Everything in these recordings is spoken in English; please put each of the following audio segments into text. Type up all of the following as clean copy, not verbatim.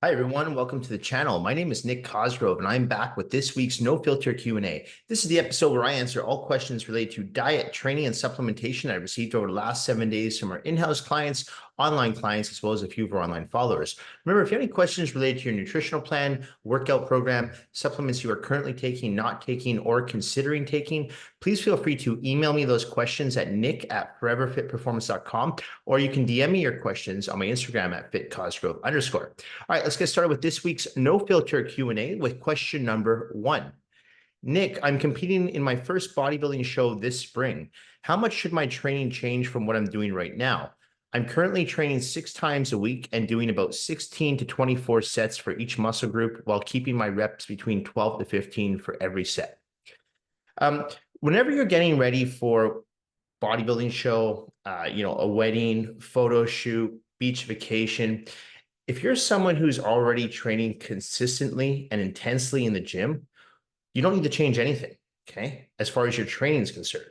Hi, everyone. Welcome to the channel. My name is Nick Cosgrove, and I'm back with this week's No Filter Q&A. This is the episode where I answer all questions related to diet, training, and supplementation I received over the last 7 days from our in-house clients, online clients, as well as a few of our online followers. Remember, if you have any questions related to your nutritional plan, workout program, supplements you are currently taking, not taking, or considering taking, please feel free to email me those questions at nick@foreverfitperformance.com, or you can DM me your questions on my Instagram at @fitcosgrove_. All right, let's get started with this week's No Filter Q&A with question number 1. Nick, I'm competing in my first bodybuilding show this spring. How much should my training change from what I'm doing right now? I'm currently training 6 times a week and doing about 16 to 24 sets for each muscle group while keeping my reps between 12 to 15 for every set. Whenever you're getting ready for bodybuilding show, a wedding, photo shoot, beach vacation, if you're someone who's already training consistently and intensely in the gym, you don't need to change anything, okay? As far as your training is concerned.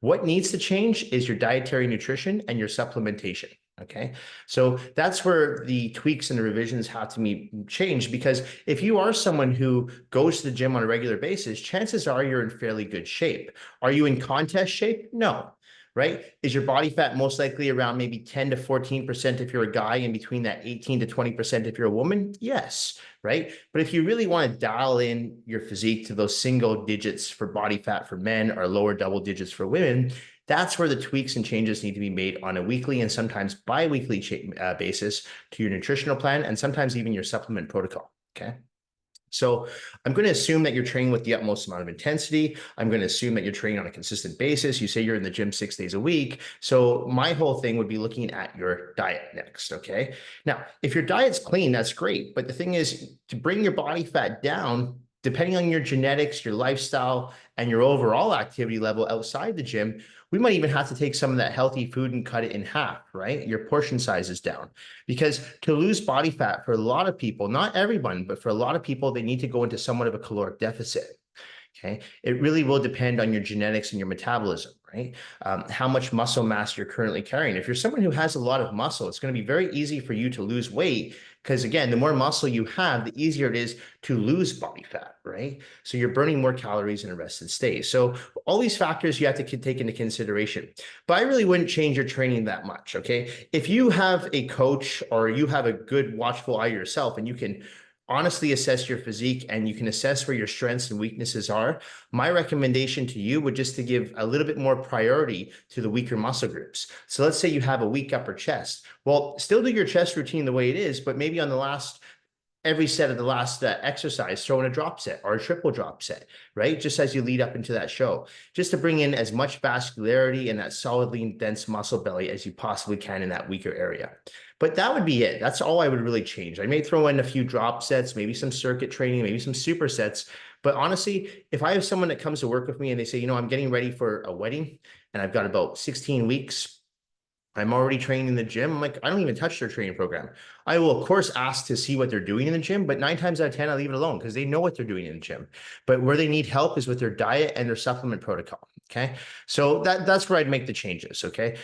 What needs to change is your dietary nutrition and your supplementation, okay? So that's where the tweaks and the revisions have to be changed, because if you are someone who goes to the gym on a regular basis, chances are you're in fairly good shape. Are you in contest shape? No. Right? Is your body fat most likely around maybe 10 to 14% if you're a guy, and between that 18 to 20% if you're a woman? Yes, right? But if you really want to dial in your physique to those single digits for body fat for men or lower double digits for women, that's where the tweaks and changes need to be made on a weekly and sometimes bi-weekly basis to your nutritional plan and sometimes even your supplement protocol, okay? So I'm going to assume that you're training with the utmost amount of intensity. I'm going to assume that you're training on a consistent basis. You say you're in the gym 6 days a week. So my whole thing would be looking at your diet next, okay? Now, if your diet's clean, that's great. But the thing is, to bring your body fat down, depending on your genetics, your lifestyle, and your overall activity level outside the gym, we might even have to take some of that healthy food and cut it in half, right? Your portion size is down. Because to lose body fat for a lot of people, not everyone, but for a lot of people, they need to go into somewhat of a caloric deficit. Okay. It really will depend on your genetics and your metabolism, right? How much muscle mass you're currently carrying. If you're someone who has a lot of muscle, it's going to be very easy for you to lose weight because, again, the more muscle you have, the easier it is to lose body fat, right? So you're burning more calories in a rested state. So all these factors you have to take into consideration. But I really wouldn't change your training that much, okay? If you have a coach or you have a good watchful eye yourself and you can honestly assess your physique and you can assess where your strengths and weaknesses are, my recommendation to you would just to give a little bit more priority to the weaker muscle groups. So let's say you have a weak upper chest. Well, still do your chest routine the way it is, but maybe on every set of the last exercise, throw in a drop set or a triple drop set, right? Just as you lead up into that show, just to bring in as much vascularity and that solidly dense muscle belly as you possibly can in that weaker area. But that would be it. That's all I would really change. I may throw in a few drop sets, maybe some circuit training, maybe some supersets. But honestly, if I have someone that comes to work with me and they say, I'm getting ready for a wedding and I've got about 16 weeks, I'm already training in the gym. I'm like, I don't even touch their training program. I will, of course, ask to see what they're doing in the gym, but 9 times out of 10, I leave it alone because they know what they're doing in the gym. But where they need help is with their diet and their supplement protocol. Okay. So that's where I'd make the changes. Okay.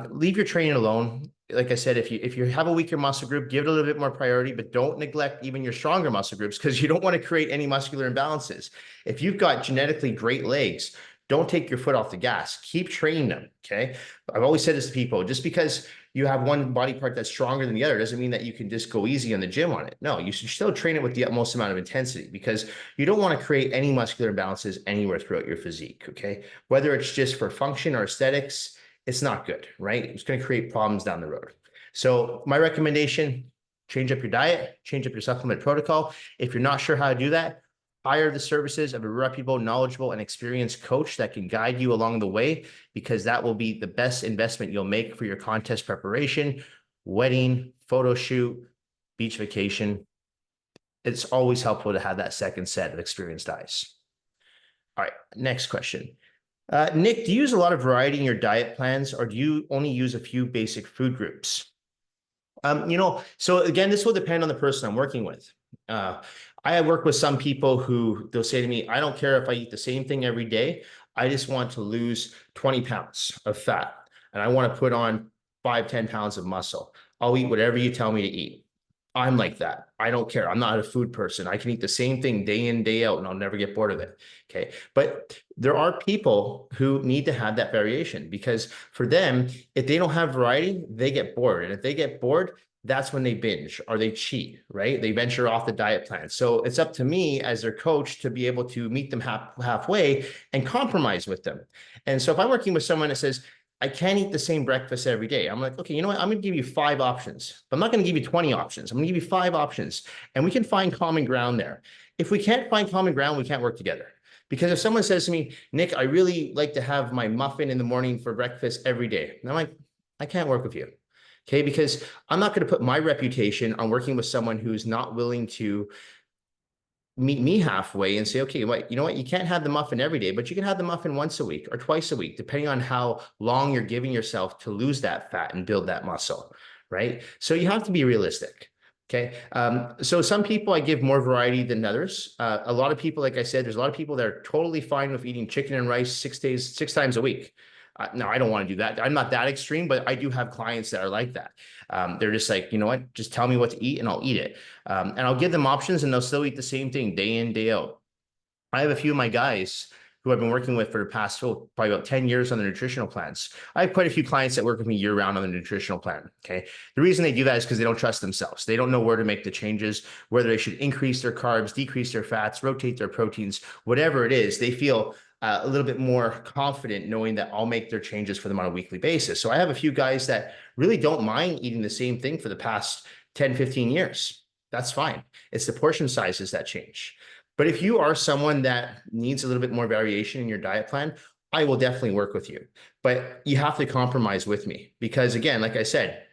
Leave your training alone. Like I said, if you have a weaker muscle group, give it a little bit more priority, but don't neglect even your stronger muscle groups because you don't want to create any muscular imbalances. If you've got genetically great legs, don't take your foot off the gas. Keep training them, okay? I've always said this to people, just because you have one body part that's stronger than the other doesn't mean that you can just go easy on the gym on it. No, you should still train it with the utmost amount of intensity because you don't want to create any muscular imbalances anywhere throughout your physique, okay? Whether it's just for function or aesthetics, it's not good, right? It's going to create problems down the road. So my recommendation, change up your diet, change up your supplement protocol. If you're not sure how to do that, hire the services of a reputable, knowledgeable, and experienced coach that can guide you along the way, because that will be the best investment you'll make for your contest preparation, wedding, photo shoot, beach vacation. It's always helpful to have that second set of experienced eyes. All right, next question. Nick, do you use a lot of variety in your diet plans, or do you only use a few basic food groups? So again, this will depend on the person I'm working with. I work with some people who they'll say to me, I don't care if I eat the same thing every day. I just want to lose 20 pounds of fat and I want to put on 5, 10 pounds of muscle. I'll eat whatever you tell me to eat. I'm like that. I don't care. I'm not a food person. I can eat the same thing day in, day out, and I'll never get bored of it. Okay. But there are people who need to have that variation because for them, if they don't have variety, they get bored. And if they get bored, that's when they binge or they cheat, right? They venture off the diet plan. So it's up to me as their coach to be able to meet them halfway and compromise with them. And so if I'm working with someone that says, I can't eat the same breakfast every day. I'm like, okay, you know what? I'm going to give you 5 options, but I'm not going to give you 20 options. I'm going to give you 5 options and we can find common ground there. If we can't find common ground, we can't work together. Because if someone says to me, Nick, I really like to have my muffin in the morning for breakfast every day. And I'm like, I can't work with you. Okay. Because I'm not going to put my reputation on working with someone who's not willing to meet me halfway and say, okay, you know what? You can't have the muffin every day, but you can have the muffin once a week or twice a week, depending on how long you're giving yourself to lose that fat and build that muscle, right? So you have to be realistic. Okay. So some people I give more variety than others. A lot of people, like I said, there's a lot of people that are totally fine with eating chicken and rice 6 days, 6 times a week. No, I don't want to do that. I'm not that extreme, but I do have clients that are like that. They're just like, you know what, just tell me what to eat and I'll eat it. And I'll give them options and they'll still eat the same thing day in, day out. I have a few of my guys who I've been working with for the past probably about 10 years on the nutritional plans. I have quite a few clients that work with me year round on the nutritional plan. Okay. The reason they do that is because they don't trust themselves. They don't know where to make the changes, whether they should increase their carbs, decrease their fats, rotate their proteins, whatever it is. They feel a little bit more confident knowing that I'll make their changes for them on a weekly basis. So I have a few guys that really don't mind eating the same thing for the past 10, 15 years. That's fine. It's the portion sizes that change. But if you are someone that needs a little bit more variation in your diet plan, I will definitely work with you. But you have to compromise with me because, again, like I said,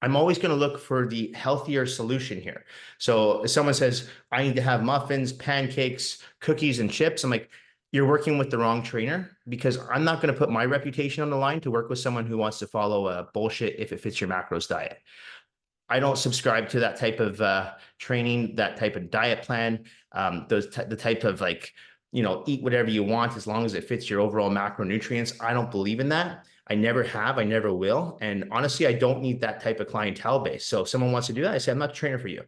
I'm always going to look for the healthier solution here. So if someone says, I need to have muffins, pancakes, cookies, and chips, I'm like, you're working with the wrong trainer because I'm not going to put my reputation on the line to work with someone who wants to follow a bullshit if it fits your macros diet. I don't subscribe to that type of training, that type of diet plan, the type of like, eat whatever you want as long as it fits your overall macronutrients. I don't believe in that. I never have, I never will. And honestly, I don't need that type of clientele base. So if someone wants to do that, I say, I'm not a trainer for you.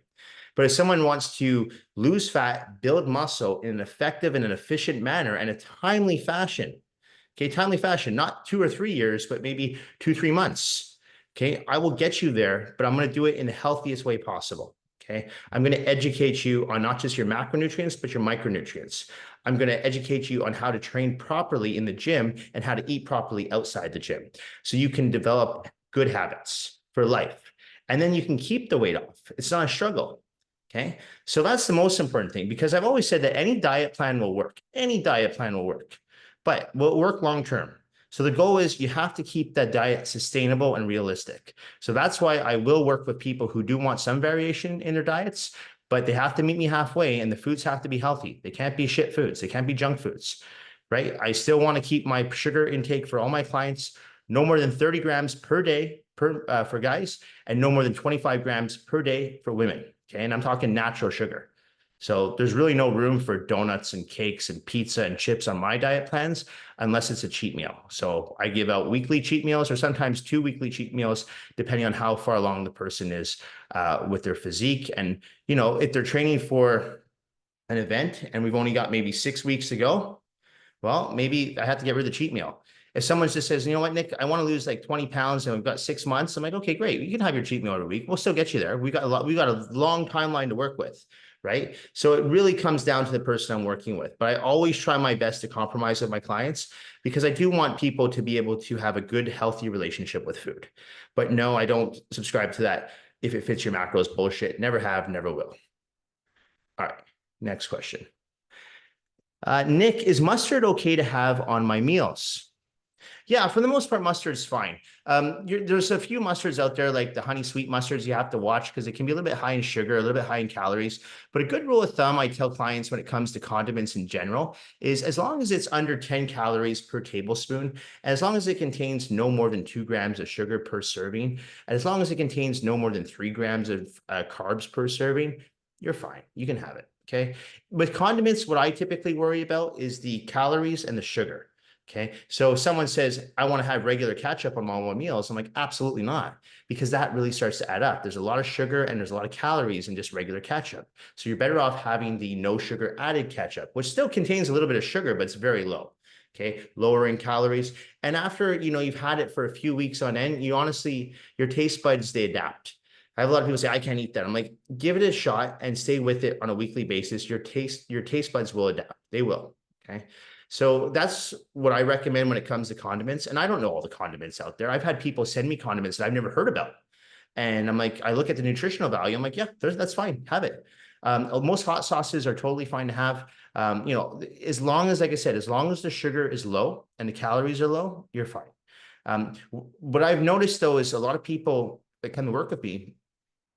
But if someone wants to lose fat, build muscle in an effective and an efficient manner and a timely fashion, okay, timely fashion, not 2 or 3 years, but maybe 2, 3 months. Okay, I will get you there, but I'm going to do it in the healthiest way possible. Okay, I'm going to educate you on not just your macronutrients, but your micronutrients. I'm going to educate you on how to train properly in the gym and how to eat properly outside the gym. So you can develop good habits for life. And then you can keep the weight off. It's not a struggle. Okay, so that's the most important thing because I've always said that any diet plan will work. Any diet plan will work, but will it work long term? So the goal is you have to keep that diet sustainable and realistic. So that's why I will work with people who do want some variation in their diets, but they have to meet me halfway and the foods have to be healthy. They can't be shit foods. They can't be junk foods, right? I still want to keep my sugar intake for all my clients no more than 30 grams per day for guys and no more than 25 grams per day for women. Okay. And I'm talking natural sugar. So there's really no room for donuts and cakes and pizza and chips on my diet plans unless it's a cheat meal. So I give out weekly cheat meals or sometimes 2 weekly cheat meals, depending on how far along the person is with their physique. And, if they're training for an event and we've only got maybe 6 weeks to go, well, maybe I have to get rid of the cheat meal. If someone just says, you know what, Nick, I want to lose like 20 pounds and we've got 6 months, I'm like, okay, great. You can have your cheat meal every week. We'll still get you there. We got a long timeline to work with, right? So it really comes down to the person I'm working with. But I always try my best to compromise with my clients because I do want people to be able to have a good, healthy relationship with food. But no, I don't subscribe to that. If it fits your macros bullshit, never have, never will. All right, next question. Nick, is mustard okay to have on my meals? Yeah, for the most part, mustard's fine. There's a few mustards out there, like the honey sweet mustards you have to watch because it can be a little bit high in sugar, a little bit high in calories. But a good rule of thumb I tell clients when it comes to condiments in general is as long as it's under 10 calories per tablespoon, and as long as it contains no more than 2 grams of sugar per serving, and as long as it contains no more than 3 grams of carbs per serving, you're fine. You can have it. Okay. With condiments, what I typically worry about is the calories and the sugar. Okay. So someone says, I want to have regular ketchup on all my meals. I'm like, absolutely not, because that really starts to add up. There's a lot of sugar and there's a lot of calories in just regular ketchup. So you're better off having the no sugar added ketchup, which still contains a little bit of sugar, but it's very low. Okay. Lower in calories. And after, you've had it for a few weeks on end, your taste buds, they adapt. I have a lot of people say, I can't eat that. I'm like, give it a shot and stay with it on a weekly basis. Your taste buds will adapt. They will. Okay. So that's what I recommend when it comes to condiments. And I don't know all the condiments out there. I've had people send me condiments that I've never heard about. And I'm like, I look at the nutritional value. I'm like, yeah, that's fine. Have it. Most hot sauces are totally fine to have. As long as, like I said, as long as the sugar is low and the calories are low, you're fine. What I've noticed though is a lot of people that come to work with me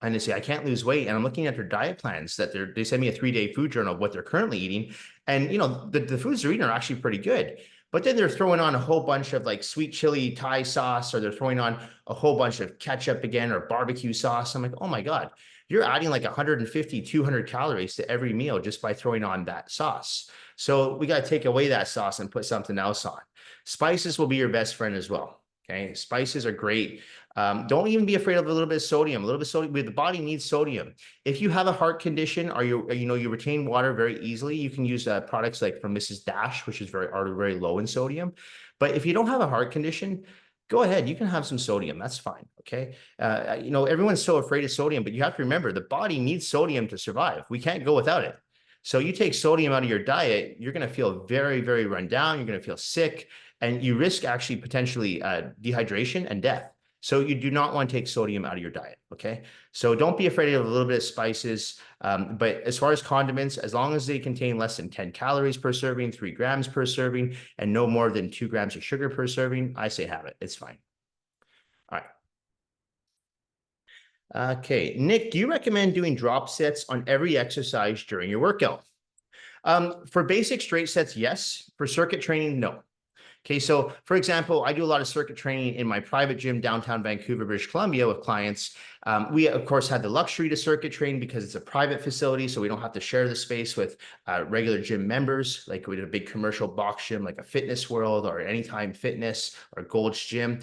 and they say, I can't lose weight. And I'm looking at their diet plans that they send me a 3-day food journal of what they're currently eating. And, the foods they're eating are actually pretty good. But then they're throwing on a whole bunch of like sweet chili Thai sauce, or they're throwing on a whole bunch of ketchup again, or barbecue sauce. I'm like, oh my God, you're adding like 150, 200 calories to every meal just by throwing on that sauce. So we got to take away that sauce and put something else on. Spices will be your best friend as well. Okay. Spices are great. Don't even be afraid of a little bit of sodium. A little bit of sodium. The body needs sodium. If you have a heart condition, or you retain water very easily, you can use products like from Mrs. Dash, which is very low in sodium. But if you don't have a heart condition, go ahead. You can have some sodium. That's fine. Okay. Everyone's so afraid of sodium, but you have to remember the body needs sodium to survive. We can't go without it. So you take sodium out of your diet, you're going to feel very, very run down. You're going to feel sick, and you risk actually potentially dehydration and death. So you do not want to take sodium out of your diet, okay? So don't be afraid of a little bit of spices. But as far as condiments, as long as they contain less than 10 calories per serving, 3 grams per serving, and no more than 2 grams of sugar per serving, I say have it. It's fine. All right. Okay, Nick, do you recommend doing drop sets on every exercise during your workout? For basic straight sets, yes. For circuit training, no. Okay, so for example, I do a lot of circuit training in my private gym downtown Vancouver, British Columbia with clients. We, of course, had the luxury to circuit train because it's a private facility, so we don't have to share the space with regular gym members. Like we did a big commercial box gym like a Fitness World or Anytime Fitness or Gold's Gym.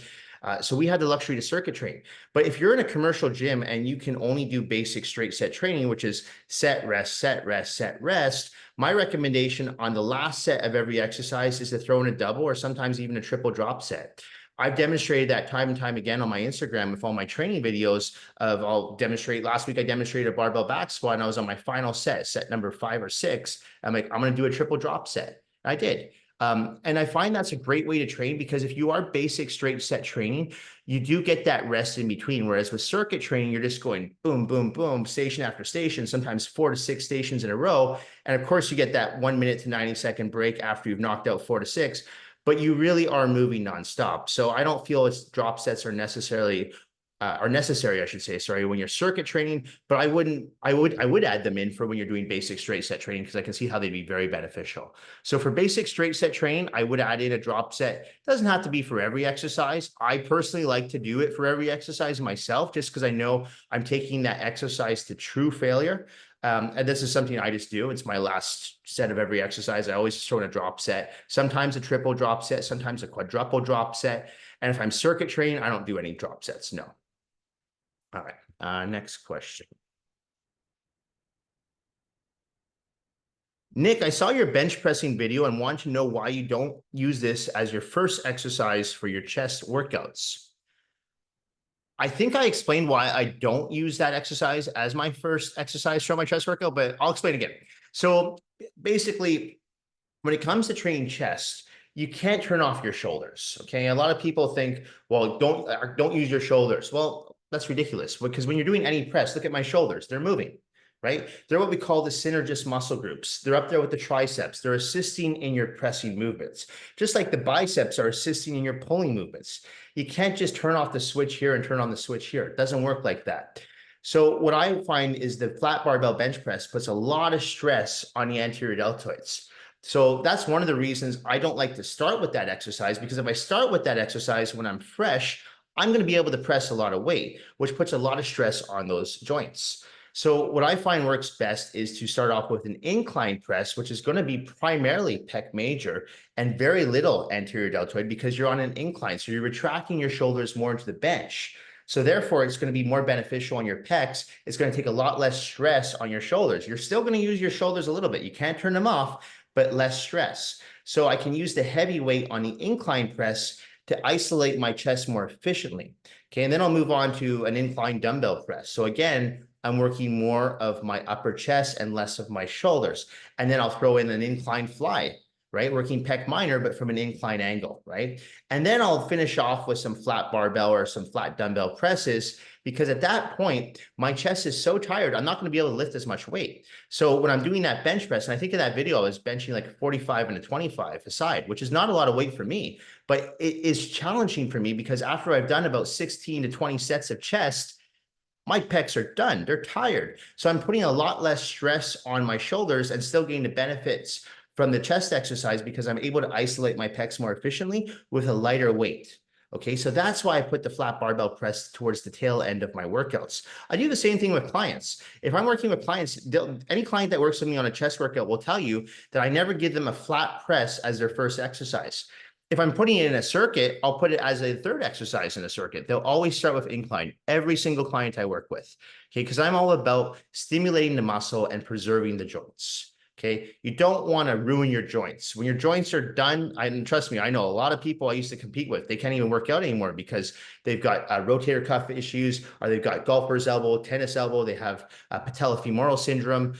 So we had the luxury to circuit train. But if you're in a commercial gym and you can only do basic straight set training, which is set, rest, set, rest, set, rest, my recommendation on the last set of every exercise is to throw in a double or sometimes even a triple drop set. I've demonstrated that time and time again on my Instagram with all my training videos I'll demonstrate. Last week, I demonstrated a barbell back squat and I was on my final set number 5 or 6. I'm like, I'm going to do a triple drop set. I did. And I find that's a great way to train because if you are basic straight set training, you do get that rest in between. Whereas with circuit training, you're just going boom, boom, boom, station after station, sometimes 4 to 6 stations in a row. And of course, you get that 1 minute to 90-second break after you've knocked out 4 to 6, but you really are moving nonstop. So I don't feel drop sets are necessary, I should say, sorry, when you're circuit training, but I would add them in for when you're doing basic straight set training because I can see how they'd be very beneficial. So for basic straight set training, I would add in a drop set. It doesn't have to be for every exercise. I personally like to do it for every exercise myself, just because I know I'm taking that exercise to true failure. And this is something I just do. It's my last set of every exercise. I always throw in a drop set, sometimes a triple drop set, sometimes a quadruple drop set. And if I'm circuit training, I don't do any drop sets. No. All right, next question. Nick, I saw your bench pressing video and want to know why you don't use this as your first exercise for your chest workouts. I think I explained why I don't use that exercise as my first exercise for my chest workout, but I'll explain again. So basically, when it comes to training chest, you can't turn off your shoulders, okay? A lot of people think, well, don't use your shoulders. Well, that's ridiculous because when you're doing any press, look at my shoulders, they're moving, right? They're what we call the synergist muscle groups. They're up there with the triceps. They're assisting in your pressing movements, just like the biceps are assisting in your pulling movements. You can't just turn off the switch here and turn on the switch here. It doesn't work like that. So what I find is the flat barbell bench press puts a lot of stress on the anterior deltoids. So that's one of the reasons I don't like to start with that exercise, because if I start with that exercise when I'm fresh, I'm going to be able to press a lot of weight, which puts a lot of stress on those joints. So what I find works best is to start off with an incline press, which is going to be primarily pec major and very little anterior deltoid because you're on an incline. So you're retracting your shoulders more into the bench. So therefore, it's going to be more beneficial on your pecs. It's going to take a lot less stress on your shoulders. You're still going to use your shoulders a little bit. You can't turn them off, but less stress. So I can use the heavy weight on the incline press to isolate my chest more efficiently. Okay, and then I'll move on to an incline dumbbell press. So again, I'm working more of my upper chest and less of my shoulders. And then I'll throw in an incline fly, right? Working pec minor, but from an incline angle, right? And then I'll finish off with some flat barbell or some flat dumbbell presses, because at that point, my chest is so tired, I'm not going to be able to lift as much weight. So when I'm doing that bench press, and I think in that video, I was benching like 45 and a 25 aside, which is not a lot of weight for me, but it is challenging for me because after I've done about 16 to 20 sets of chest, my pecs are done. They're tired. So I'm putting a lot less stress on my shoulders and still getting the benefits from the chest exercise because I'm able to isolate my pecs more efficiently with a lighter weight. Okay, so that's why I put the flat barbell press towards the tail end of my workouts. I do the same thing with clients. If I'm working with clients, any client that works with me on a chest workout will tell you that I never give them a flat press as their first exercise. If I'm putting it in a circuit, I'll put it as a third exercise in a circuit. They'll always start with incline, every single client I work with, okay? Because I'm all about stimulating the muscle and preserving the joints, okay? You don't want to ruin your joints. When your joints are done, and trust me, I know a lot of people I used to compete with, they can't even work out anymore because they've got rotator cuff issues, or they've got golfer's elbow, tennis elbow, they have patellofemoral syndrome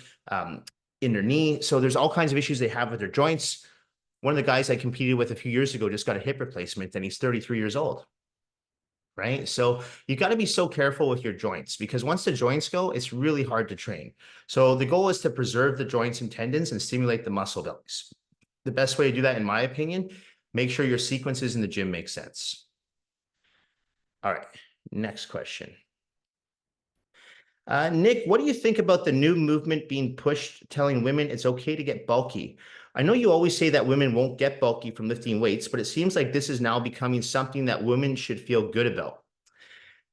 in their knee. So there's all kinds of issues they have with their joints. One of the guys I competed with a few years ago just got a hip replacement and he's 33 years old, right? So you got to be so careful with your joints because once the joints go, it's really hard to train. So the goal is to preserve the joints and tendons and stimulate the muscle bellies. The best way to do that, in my opinion, make sure your sequences in the gym make sense. All right, next question. Nick, what do you think about the new movement being pushed, telling women it's okay to get bulky? I know you always say that women won't get bulky from lifting weights, but it seems like this is now becoming something that women should feel good about.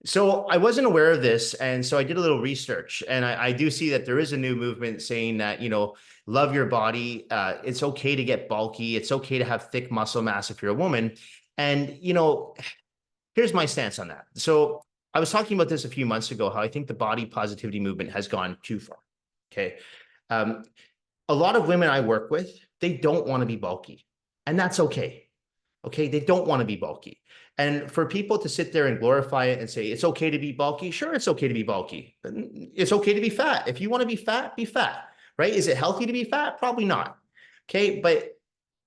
So I wasn't aware of this, and so I did a little research, and I do see that there is a new movement saying that, love your body. It's okay to get bulky. It's okay to have thick muscle mass if you're a woman. And, here's my stance on that. So I was talking about this a few months ago, how I think the body positivity movement has gone too far, okay? A lot of women I work with, they don't want to be bulky, and that's okay. Okay, they don't want to be bulky. And for people to sit there and glorify it and say, it's okay to be bulky, sure, it's okay to be bulky. It's okay to be fat. If you want to be fat, right? Is it healthy to be fat? Probably not. Okay, but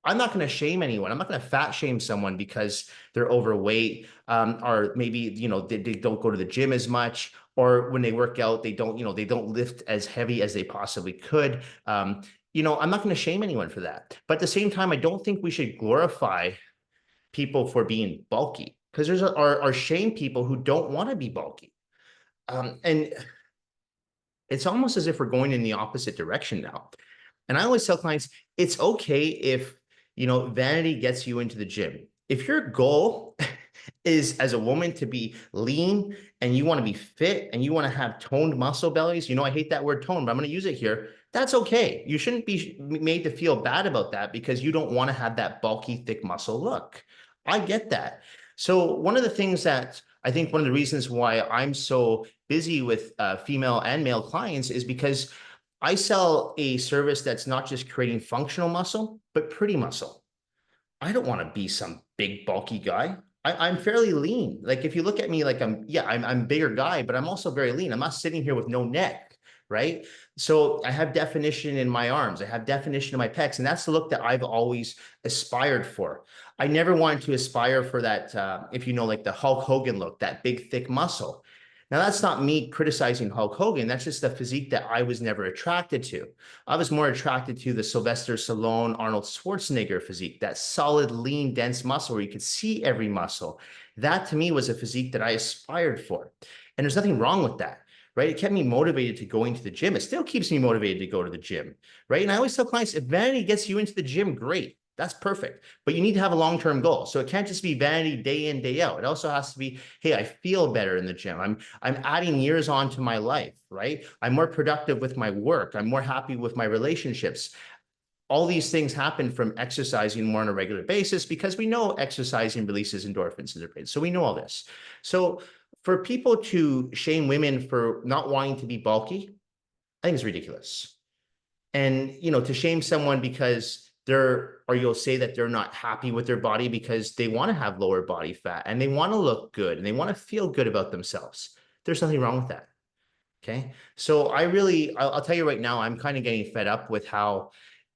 I'm not going to shame anyone. I'm not going to fat shame someone because they're overweight, or maybe, they don't go to the gym as much, or when they work out, they don't lift as heavy as they possibly could. I'm not going to shame anyone for that. But at the same time, I don't think we should glorify people for being bulky because are shame people who don't want to be bulky. And it's almost as if we're going in the opposite direction now. And I always tell clients, it's okay if, vanity gets you into the gym. If your goal is as a woman to be lean and you want to be fit and you want to have toned muscle bellies, I hate that word tone, but I'm going to use it here. That's okay. You shouldn't be made to feel bad about that because you don't want to have that bulky, thick muscle look. I get that. So one of the things that I think one of the reasons why I'm so busy with female and male clients is because I sell a service that's not just creating functional muscle, but pretty muscle. I don't want to be some big bulky guy. I'm fairly lean. Like if you look at me, like I'm a bigger guy, but I'm also very lean. I'm not sitting here with no neck, right? So I have definition in my arms. I have definition in my pecs, and that's the look that I've always aspired for. I never wanted to aspire for that, like the Hulk Hogan look, that big, thick muscle. Now, that's not me criticizing Hulk Hogan. That's just the physique that I was never attracted to. I was more attracted to the Sylvester Stallone, Arnold Schwarzenegger physique, that solid, lean, dense muscle where you could see every muscle. That, to me, was a physique that I aspired for. And there's nothing wrong with that, right? It kept me motivated to going to the gym. It still keeps me motivated to go to the gym, right? And I always tell clients, if vanity gets you into the gym, great. That's perfect. But you need to have a long-term goal. So it can't just be vanity day in, day out. It also has to be, hey, I feel better in the gym. I'm adding years onto my life, right? I'm more productive with my work. I'm more happy with my relationships. All these things happen from exercising more on a regular basis because we know exercising releases endorphins in their brain. So we know all this. So for people to shame women for not wanting to be bulky, I think it's ridiculous. And, to shame someone because or you'll say that they're not happy with their body because they want to have lower body fat and they want to look good and they want to feel good about themselves. There's nothing wrong with that. Okay. So I'll tell you right now, I'm kind of getting fed up with how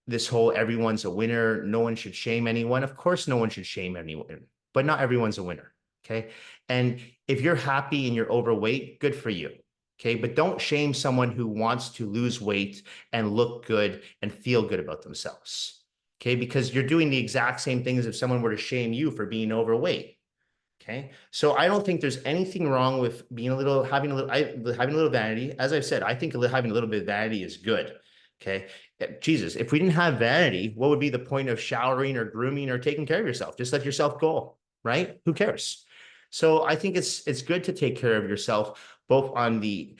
this whole everyone's a winner, no one should shame anyone. Of course, no one should shame anyone, but not everyone's a winner. Okay. And if you're happy and you're overweight, good for you. Okay. But don't shame someone who wants to lose weight and look good and feel good about themselves. Okay. Because you're doing the exact same thing as if someone were to shame you for being overweight. Okay. So I don't think there's anything wrong with having a little vanity. As I've said, I think having a little bit of vanity is good. Okay. Jesus, if we didn't have vanity, what would be the point of showering or grooming or taking care of yourself? Just let yourself go, right? Who cares? So I think it's good to take care of yourself, both on the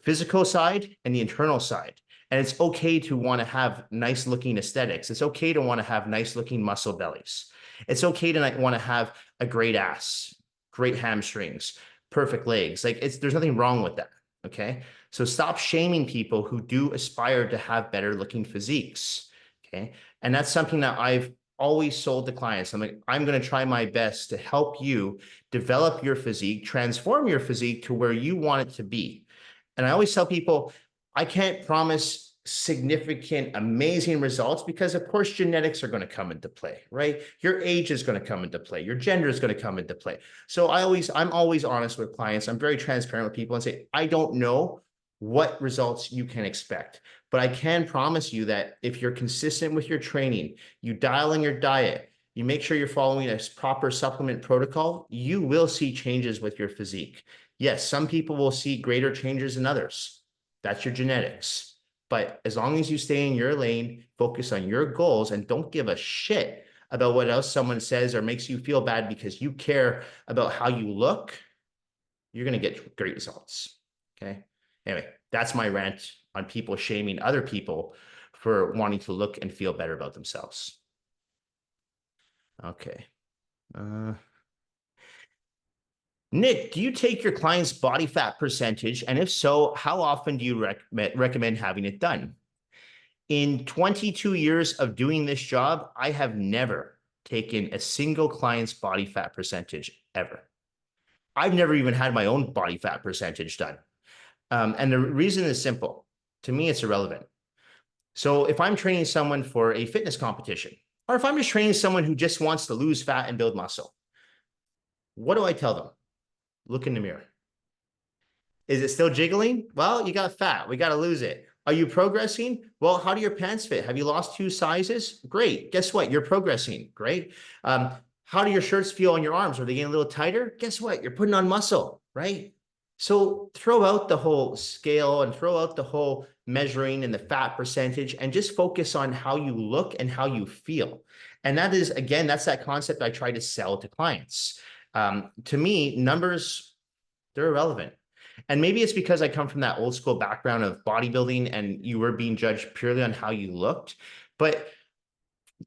physical side and the internal side. And it's okay to want to have nice looking aesthetics. It's okay to want to have nice looking muscle bellies. It's okay to want to have a great ass, great hamstrings, perfect legs. There's nothing wrong with that. Okay. So stop shaming people who do aspire to have better looking physiques. Okay. And that's something that I've always sold to clients. I'm going to try my best to help you develop your physique, transform your physique to where you want it to be. And I always tell people, I can't promise significant, amazing results because of course genetics are going to come into play, right? Your age is going to come into play. Your gender is going to come into play. So I'm always honest with clients. I'm very transparent with people and say, I don't know what results you can expect, but I can promise you that if you're consistent with your training, you dial in your diet, you make sure you're following a proper supplement protocol, you will see changes with your physique. Yes, some people will see greater changes than others. That's your genetics. But as long as you stay in your lane, focus on your goals, and don't give a shit about what else someone says or makes you feel bad because you care about how you look, you're going to get great results. Okay. Anyway, that's my rant on people shaming other people for wanting to look and feel better about themselves. Okay. Nick, do you take your client's body fat percentage? And if so, how often do you recommend having it done? In 22 years of doing this job, I have never taken a single client's body fat percentage ever. I've never even had my own body fat percentage done. And the reason is simple. To me, it's irrelevant. So if I'm training someone for a fitness competition, or if I'm just training someone who just wants to lose fat and build muscle, what do I tell them? Look in the mirror. Is it still jiggling? Well, you got fat. We got to lose it. Are you progressing? Well, how do your pants fit? Have you lost 2 sizes? Great. Guess what? You're progressing. Great. How do your shirts feel on your arms? Are they getting a little tighter? Guess what? You're putting on muscle, right? So throw out the whole scale and throw out the whole measuring and the fat percentage and just focus on how you look and how you feel. And that is, again, that's that concept I try to sell to clients. To me, numbers, they're irrelevant. And maybe it's because I come from that old school background of bodybuilding and you were being judged purely on how you looked. But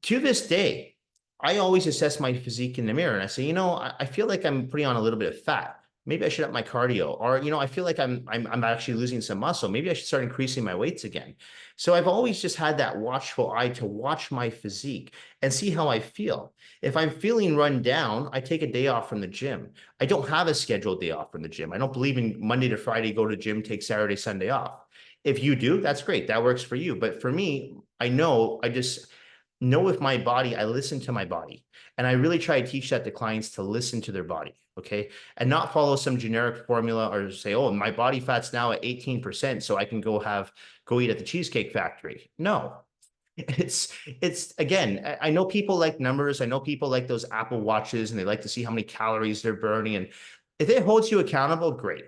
to this day, I always assess my physique in the mirror and I say, I feel like I'm putting on a little bit of fat. Maybe I should up my cardio, or I feel like I'm actually losing some muscle. Maybe I should start increasing my weights again. So I've always just had that watchful eye to watch my physique and see how I feel. If I'm feeling run down, I take a day off from the gym. I don't have a scheduled day off from the gym. I don't believe in Monday to Friday, go to the gym, take Saturday, Sunday off. If you do, that's great. That works for you. But for me, I just know with my body, I listen to my body. And I really try to teach that to clients to listen to their body. Okay. And not follow some generic formula or say, oh, my body fat's now at 18%. So I can go eat at the Cheesecake Factory. No, it's again, I know people like numbers. I know people like those Apple Watches and they like to see how many calories they're burning. And if it holds you accountable, great.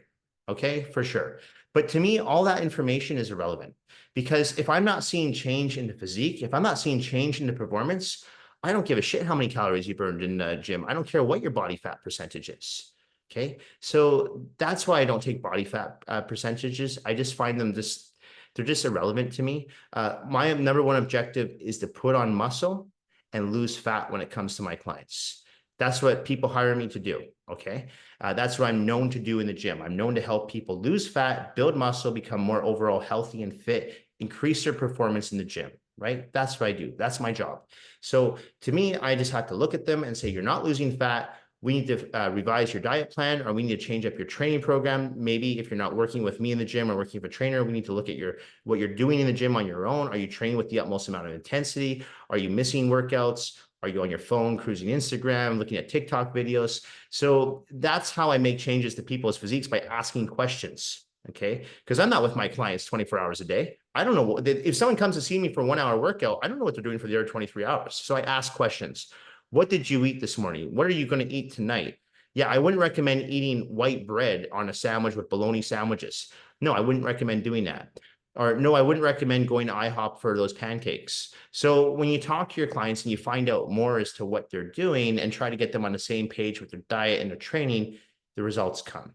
Okay. For sure. But to me, all that information is irrelevant, because if I'm not seeing change in the physique, if I'm not seeing change in the performance, I don't give a shit how many calories you burned in the gym. I don't care what your body fat percentage is. Okay. So that's why I don't take body fat percentages. I just find them they're just irrelevant to me. My number one objective is to put on muscle and lose fat when it comes to my clients. That's what people hire me to do. Okay. That's what I'm known to do in the gym. I'm known to help people lose fat, build muscle, become more overall healthy and fit, increase their performance in the gym, right? That's what I do. That's my job. So to me, I just have to look at them and say, you're not losing fat. We need to revise your diet plan, or we need to change up your training program. Maybe if you're not working with me in the gym or working with a trainer, we need to look at what you're doing in the gym on your own. Are you training with the utmost amount of intensity? Are you missing workouts? Are you on your phone cruising Instagram, looking at TikTok videos? So that's how I make changes to people's physiques, by asking questions. Okay. Because I'm not with my clients 24 hours a day. I don't know if someone comes to see me for a 1 hour workout, I don't know what they're doing for the other 23 hours. So I ask questions. What did you eat this morning? What are you going to eat tonight? Yeah, I wouldn't recommend eating white bread on a sandwich with bologna sandwiches. No, I wouldn't recommend doing that. Or no, I wouldn't recommend going to IHOP for those pancakes. So when you talk to your clients and you find out more as to what they're doing and try to get them on the same page with their diet and their training, the results come.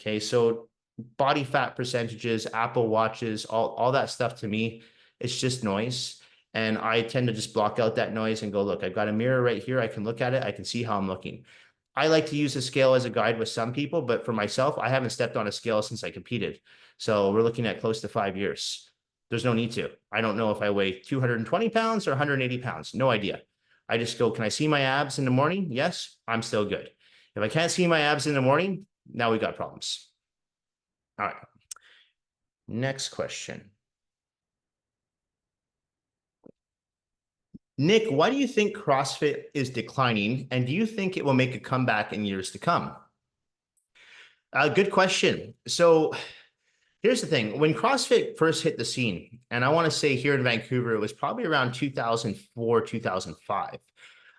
Okay, so body fat percentages, Apple Watches, all that stuff, to me, it's just noise. And I tend to just block out that noise and go, look, I've got a mirror right here. I can look at it. I can see how I'm looking. I like to use a scale as a guide with some people, but for myself, I haven't stepped on a scale since I competed. So we're looking at close to 5 years. There's no need to. I don't know if I weigh 220 pounds or 180 pounds. No idea. I just go, can I see my abs in the morning? Yes, I'm still good. If I can't see my abs in the morning, now we got problems. All right. Next question. Nick, why do you think CrossFit is declining, and do you think it will make a comeback in years to come? Good question. So here's the thing. When CrossFit first hit the scene, and I want to say here in Vancouver, it was probably around 2004, 2005.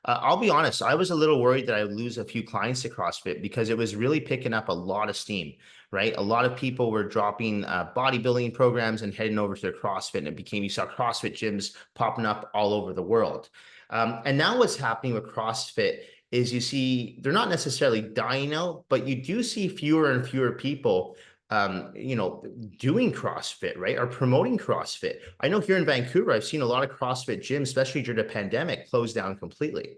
I'll be honest, I was a little worried that I would lose a few clients to CrossFit, because it was really picking up a lot of steam, right? A lot of people were dropping bodybuilding programs and heading over to their CrossFit, and you saw CrossFit gyms popping up all over the world. And now what's happening with CrossFit is you see they're not necessarily dying out, but you do see fewer and fewer people doing CrossFit, right? Or promoting CrossFit. I know here in Vancouver, I've seen a lot of CrossFit gyms, especially during the pandemic, close down completely.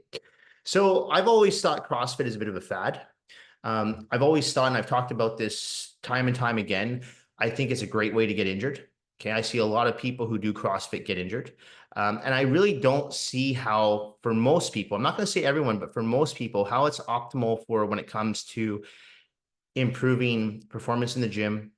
So I've always thought CrossFit is a bit of a fad. I've always thought, and I've talked about this time and time again, I think it's a great way to get injured. Okay. I see a lot of people who do CrossFit get injured. And I really don't see how, for most people, I'm not going to say everyone, but for most people, how it's optimal for when it comes to improving performance in the gym,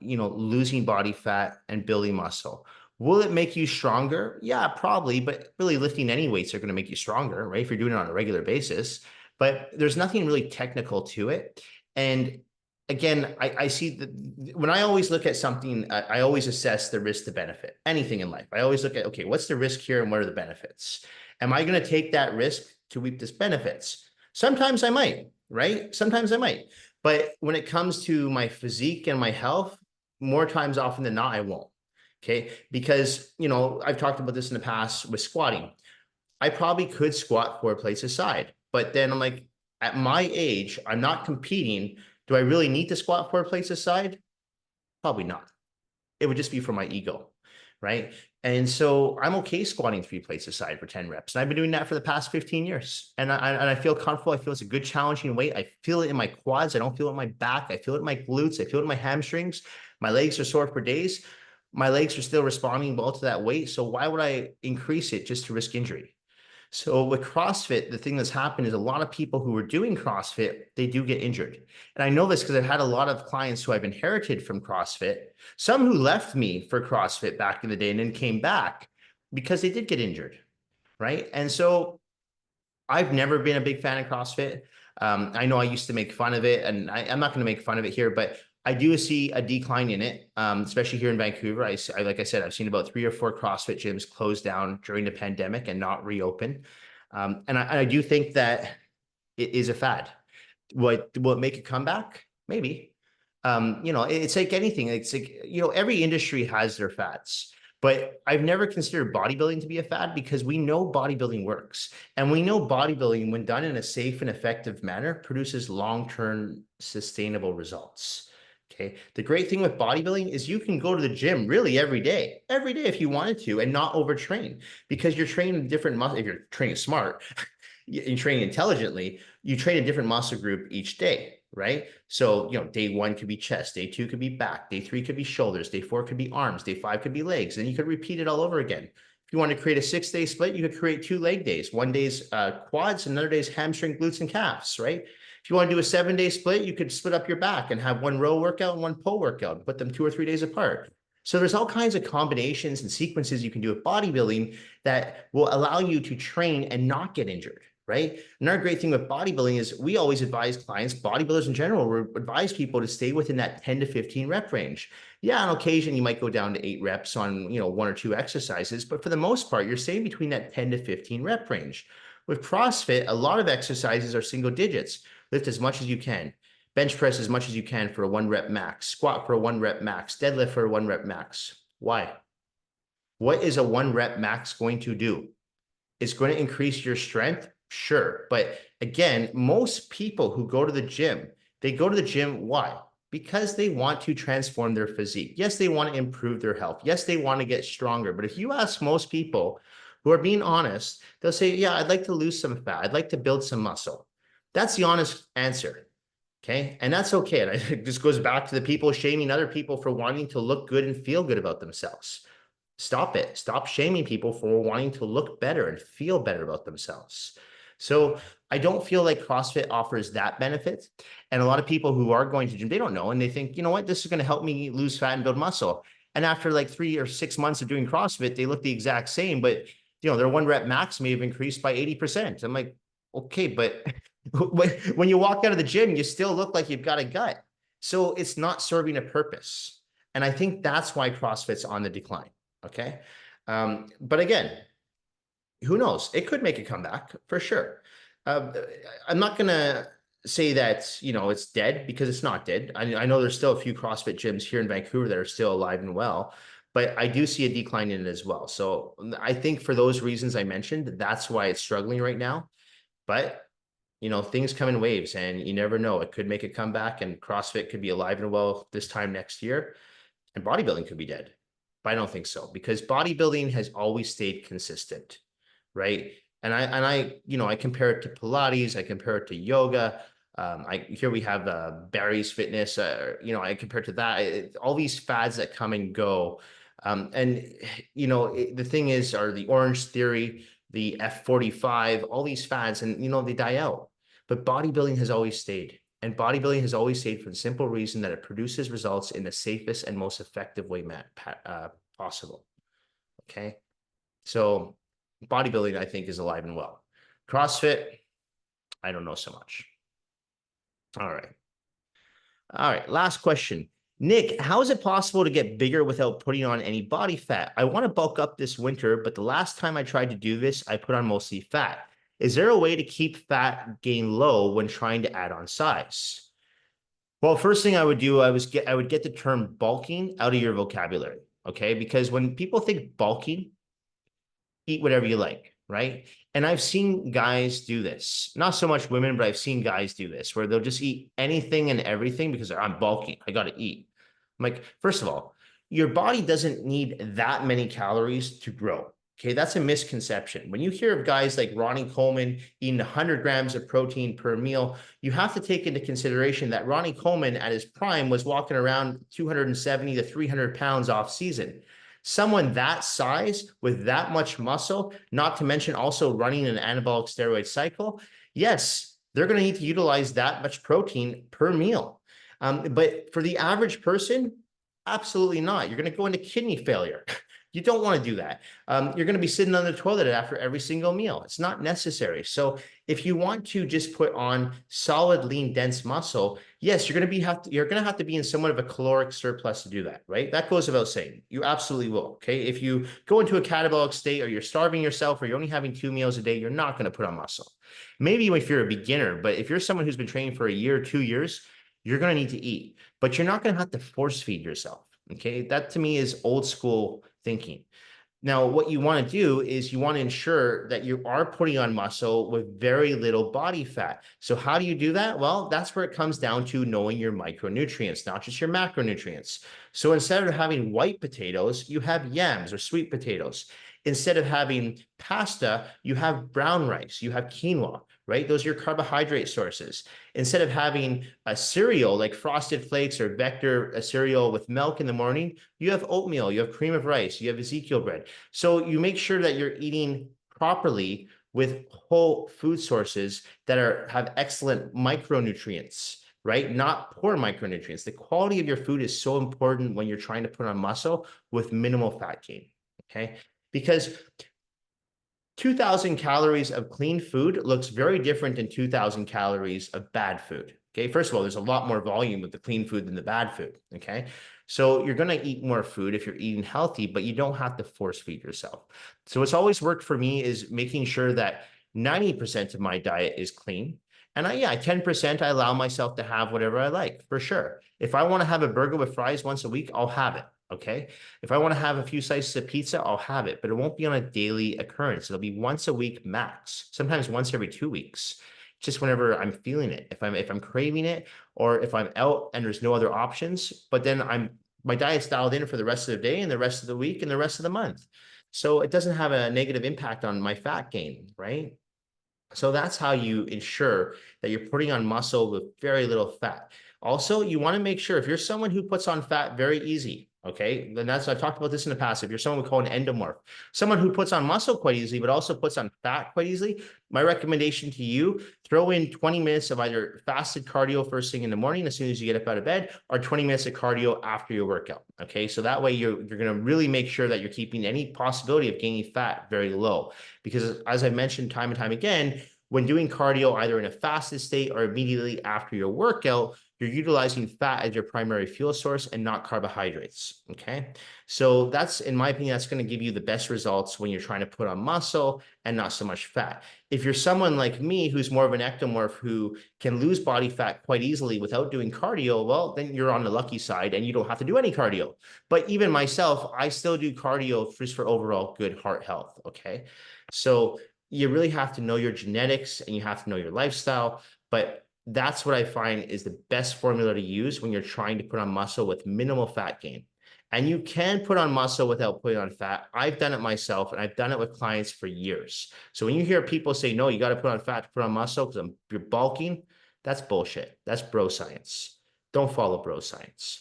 losing body fat and building muscle. Will it make you stronger? Yeah, probably, but really lifting any weights are going to make you stronger, right? If you're doing it on a regular basis, but there's nothing really technical to it. And again, I see that when I always look at something, I always assess the risk to benefit. Anything in life, I always look at, okay, what's the risk here and what are the benefits? Am I going to take that risk to reap this benefits? Sometimes I might, right? Sometimes I might. But when it comes to my physique and my health, more times often than not, I won't. Okay. Because, I've talked about this in the past with squatting. I probably could squat 4 plates aside, but then I'm like, at my age, I'm not competing. Do I really need to squat 4 plates aside? Probably not. It would just be for my ego, right? And so I'm okay squatting 3 plates aside for 10 reps. And I've been doing that for the past 15 years. And I feel comfortable. I feel it's a good challenging weight. I feel it in my quads. I don't feel it in my back. I feel it in my glutes. I feel it in my hamstrings. My legs are sore for days. My legs are still responding well to that weight. So why would I increase it just to risk injury? So with CrossFit, the thing that's happened is a lot of people who are doing CrossFit, they do get injured. And I know this because I've had a lot of clients who I've inherited from CrossFit, some who left me for CrossFit back in the day and then came back because they did get injured, right? And so I've never been a big fan of CrossFit. I know I used to make fun of it, and I'm not going to make fun of it here, but I do see a decline in it, especially here in Vancouver. Like I said, I've seen about 3 or 4 CrossFit gyms close down during the pandemic and not reopen. And I do think that it is a fad. Will it make a comeback? Maybe. It's like anything. It's like, every industry has their fads. But I've never considered bodybuilding to be a fad because we know bodybuilding works. And we know bodybuilding, when done in a safe and effective manner, produces long-term sustainable results. Okay. The great thing with bodybuilding is you can go to the gym really every day if you wanted to, and not overtrain, because you're training different muscle. If you're training smart, you're training intelligently, you train a different muscle group each day, right? So, day one could be chest, day two could be back, day three could be shoulders, day four could be arms, day five could be legs. And you could repeat it all over again. If you want to create a 6-day split, you could create 2 leg days. One day's quads, another day's hamstring, glutes, and calves, right? If you want to do a 7-day split, you could split up your back and have one row workout and one pull workout and put them 2 or 3 days apart. So there's all kinds of combinations and sequences you can do with bodybuilding that will allow you to train and not get injured, right? Another great thing with bodybuilding is we always advise clients, bodybuilders in general, we advise people to stay within that 10 to 15 rep range. Yeah, on occasion, you might go down to 8 reps on, 1 or 2 exercises, but for the most part, you're staying between that 10 to 15 rep range. With CrossFit, a lot of exercises are single digits. Lift as much as you can. Bench press as much as you can for a 1 rep max. Squat for a 1 rep max. Deadlift for a 1 rep max. Why? What is a 1 rep max going to do? It's going to increase your strength? Sure. But again, most people who go to the gym, they go to the gym, why? Because they want to transform their physique. Yes, they want to improve their health. Yes, they want to get stronger. But if you ask most people who are being honest, they'll say, yeah, I'd like to lose some fat. I'd like to build some muscle. That's the honest answer. Okay. And that's okay. And it just goes back to the people shaming other people for wanting to look good and feel good about themselves. Stop it. Stop shaming people for wanting to look better and feel better about themselves. So I don't feel like CrossFit offers that benefit. And a lot of people who are going to gym, they don't know. And they think, you know what, this is going to help me lose fat and build muscle. And after like 3 or 6 months of doing CrossFit, they look the exact same, but their 1 rep max may have increased by 80%. I'm like, okay, but when you walk out of the gym, you still look like you've got a gut. So it's not serving a purpose. And I think that's why CrossFit's on the decline. Okay. But again, who knows? It could make a comeback for sure. I'm not going to say that, it's dead, because it's not dead. I know there's still a few CrossFit gyms here in Vancouver that are still alive and well, but I do see a decline in it as well. So I think for those reasons I mentioned, that's why it's struggling right now. But things come in waves, and you never know. It could make a comeback, and CrossFit could be alive and well this time next year, and bodybuilding could be dead. But I don't think so, because bodybuilding has always stayed consistent, right? And I compare it to Pilates, I compare it to yoga. Here we have Barry's Fitness. I compare it to that. All these fads that come and go, the thing is, are the Orange Theory, the F45, all these fads, and they die out. But bodybuilding has always stayed. And bodybuilding has always stayed for the simple reason that it produces results in the safest and most effective way possible. Okay. So bodybuilding, I think, is alive and well. CrossFit, I don't know so much. All right. Last question. Nick, how is it possible to get bigger without putting on any body fat? I want to bulk up this winter, but the last time I tried to do this, I put on mostly fat. Is there a way to keep fat gain low when trying to add on size? Well, first thing I would do, I would get the term bulking out of your vocabulary, okay? Because when people think bulking, eat whatever you like, right? And I've seen guys do this, not so much women, but I've seen guys do this where they'll just eat anything and everything because I'm bulking. I got to eat. I'm like, first of all, your body doesn't need that many calories to grow. Okay, that's a misconception. When you hear of guys like Ronnie Coleman eating 100 grams of protein per meal, you have to take into consideration that Ronnie Coleman at his prime was walking around 270 to 300 pounds off season. Someone that size with that much muscle, not to mention also running an anabolic steroid cycle, yes, they're going to need to utilize that much protein per meal. But for the average person, absolutely not. You're going to go into kidney failure. You don't want to do that. You're going to be sitting on the toilet after every single meal. It's not necessary. So if you want to just put on solid, lean, dense muscle, yes, you're going to have to be in somewhat of a caloric surplus to do that, right? That goes without saying. You absolutely will. Okay. If you go into a catabolic state, or you're starving yourself, or you're only having 2 meals a day, you're not going to put on muscle. Maybe if you're a beginner, but if you're someone who's been training for a year, 2 years, you're going to need to eat, but you're not going to have to force feed yourself. Okay. That to me is old school thinking. Now, what you want to do is you want to ensure that you are putting on muscle with very little body fat. So how do you do that? Well, that's where it comes down to knowing your micronutrients, not just your macronutrients. So instead of having white potatoes, you have yams or sweet potatoes. Instead of having pasta, you have brown rice, you have quinoa, right? Those are your carbohydrate sources. Instead of having a cereal like Frosted Flakes or Vector, a cereal with milk in the morning, you have oatmeal, you have cream of rice, you have Ezekiel bread. So you make sure that you're eating properly with whole food sources that have excellent micronutrients, right? Not poor micronutrients. The quality of your food is so important when you're trying to put on muscle with minimal fat gain, okay? Because 2,000 calories of clean food looks very different than 2,000 calories of bad food. Okay, first of all, there's a lot more volume with the clean food than the bad food. Okay, so you're going to eat more food if you're eating healthy, but you don't have to force feed yourself. So what's always worked for me is making sure that 90% of my diet is clean. And 10% I allow myself to have whatever I like, for sure. If I want to have a burger with fries once a week, I'll have it. Okay. If I want to have a few slices of pizza, I'll have it, but it won't be on a daily occurrence. It'll be once a week max, sometimes once every 2 weeks, just whenever I'm feeling it. If I'm craving it, or if I'm out and there's no other options, but then my diet's dialed in for the rest of the day and the rest of the week and the rest of the month. So it doesn't have a negative impact on my fat gain, right? So that's how you ensure that you're putting on muscle with very little fat. Also, you want to make sure if you're someone who puts on fat very easy, okay, then I've talked about this in the past. If you're someone we call an endomorph, someone who puts on muscle quite easily, but also puts on fat quite easily, my recommendation to you, throw in 20 minutes of either fasted cardio first thing in the morning, as soon as you get up out of bed, or 20 minutes of cardio after your workout. Okay, so that way you're going to really make sure that you're keeping any possibility of gaining fat very low. Because as I mentioned time and time again, when doing cardio, either in a fasted state or immediately after your workout, you're utilizing fat as your primary fuel source and not carbohydrates, okay? So that's, in my opinion, that's going to give you the best results when you're trying to put on muscle and not so much fat. If you're someone like me who's more of an ectomorph who can lose body fat quite easily without doing cardio, well, then you're on the lucky side and you don't have to do any cardio. But even myself, I still do cardio just for overall good heart health, okay? So you really have to know your genetics and you have to know your lifestyle, but that's what I find is the best formula to use when you're trying to put on muscle with minimal fat gain. And you can put on muscle without putting on fat. I've done it myself and I've done it with clients for years. So when you hear people say, no, you got to put on fat to put on muscle because you're bulking, that's bullshit. That's bro science. Don't follow bro science.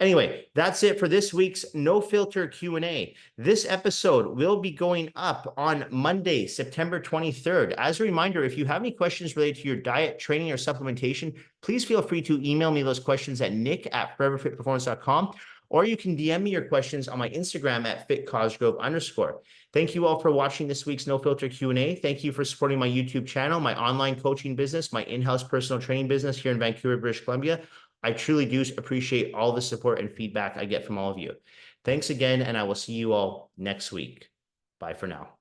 Anyway, that's it for this week's No Filter Q&A. This episode will be going up on Monday, September 23rd. As a reminder, if you have any questions related to your diet, training, or supplementation, please feel free to email me those questions at nick@foreverfitperformance.com, or you can DM me your questions on my Instagram at @fitcosgrove_. Thank you all for watching this week's No Filter Q&A. Thank you for supporting my YouTube channel, my online coaching business, my in-house personal training business here in Vancouver, British Columbia. I truly do appreciate all the support and feedback I get from all of you. Thanks again, and I will see you all next week. Bye for now.